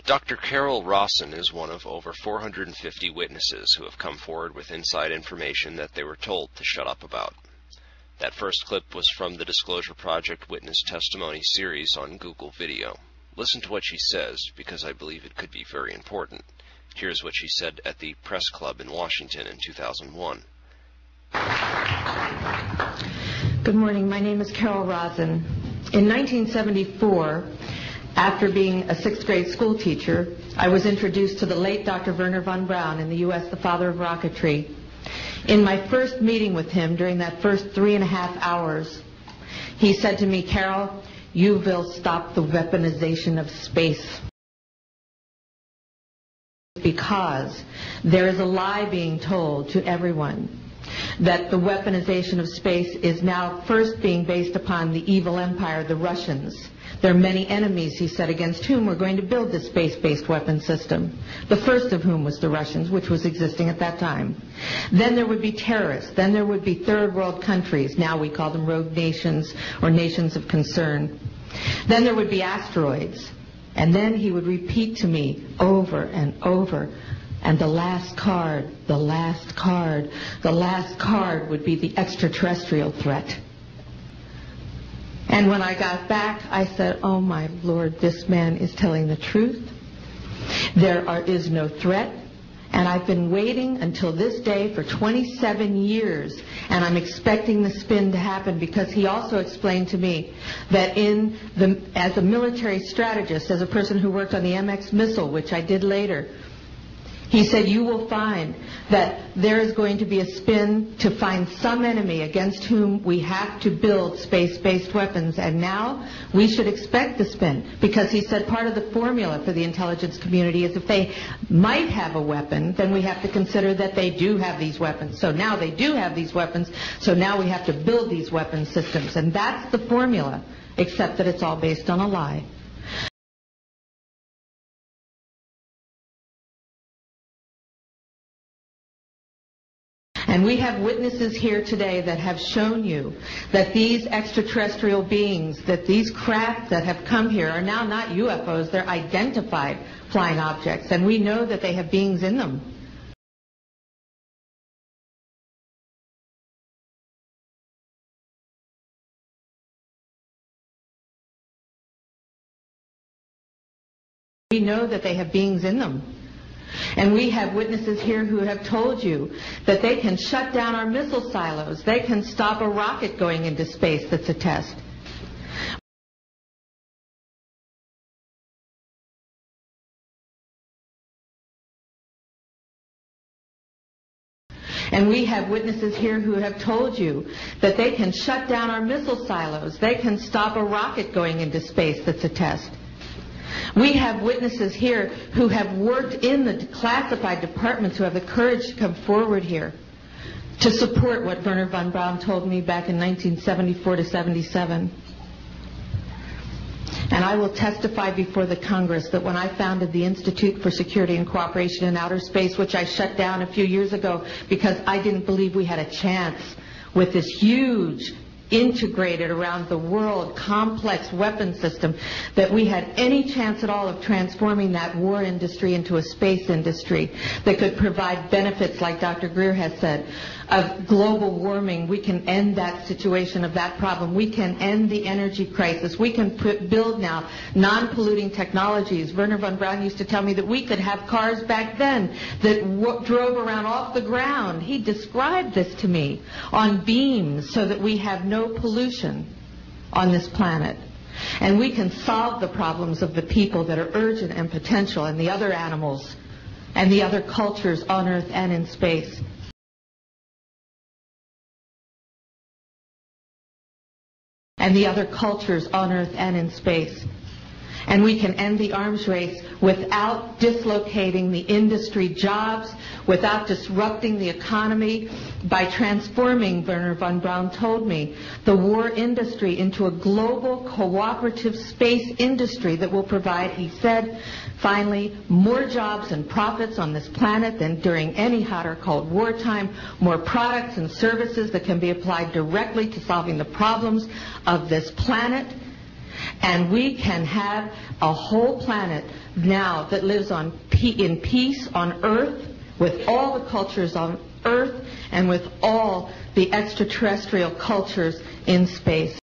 Dr. Carol Rawson is one of over 450 witnesses who have come forward with inside information that they were told to shut up about. That first clip was from the Disclosure Project Witness Testimony series on Google Video. Listen to what she says, because I believe it could be very important. Here's what she said at the Press Club in Washington in 2001. Good morning. My name is Carol Rawson. In 1974, after being a sixth grade school teacher, I was introduced to the late Dr. Wernher von Braun in the U.S., the father of rocketry. In my first meeting with him, during that first 3.5 hours, he said to me, "Carol, you will stop the weaponization of space." Because there is a lie being told to everyone that the weaponization of space is now first being based upon the evil empire, the Russians. There are many enemies, he said, against whom we're going to build this space-based weapon system. The first of whom was the Russians, which was existing at that time. Then there would be terrorists. Then there would be third world countries. Now we call them rogue nations or nations of concern. Then there would be asteroids. And then he would repeat to me over and over, and the last card, the last card, the last card would be the extraterrestrial threat. And when I got back, I said, "Oh my Lord, this man is telling the truth. There is no threat." And I've been waiting until this day for 27 years, and I'm expecting the spin to happen, because he also explained to me that as a military strategist, as a person who worked on the MX missile, which I did later, he said, you will find that there is going to be a spin to find some enemy against whom we have to build space-based weapons. And now we should expect the spin, because he said part of the formula for the intelligence community is if they might have a weapon, then we have to consider that they do have these weapons. So now they do have these weapons, so now we have to build these weapon systems. And that's the formula, except that it's all based on a lie. And we have witnesses here today that have shown you that these extraterrestrial beings, that these craft that have come here are now not UFOs, they're identified flying objects, and we know that they have beings in them. We know that they have beings in them. And we have witnesses here who have told you that they can shut down our missile silos. They can stop a rocket going into space that's a test. And we have witnesses here who have told you that they can shut down our missile silos. They can stop a rocket going into space that's a test. We have witnesses here who have worked in the classified departments who have the courage to come forward here to support what Wernher von Braun told me back in 1974 to 77. And I will testify before the Congress that when I founded the Institute for Security and Cooperation in Outer Space, which I shut down a few years ago because I didn't believe we had a chance with this huge integrated around the world complex weapon system, that we had any chance at all of transforming that war industry into a space industry that could provide benefits, like Dr. Greer has said, of global warming. We can end that situation of that problem. We can end the energy crisis. We can build now non-polluting technologies. Wernher von Braun used to tell me that we could have cars back then that drove around off the ground. He described this to me on beams so that we have no pollution on this planet. And we can solve the problems of the people that are urgent and potential, and the other animals and the other cultures on Earth and in space. And the other cultures on Earth and in space. And we can end the arms race without dislocating the industry jobs, without disrupting the economy, by transforming, Wernher von Braun told me, the war industry into a global cooperative space industry that will provide, he said, finally, more jobs and profits on this planet than during any hot or cold wartime, more products and services that can be applied directly to solving the problems of this planet. And we can have a whole planet now that lives in peace on Earth, with all the cultures on Earth, and with all the extraterrestrial cultures in space.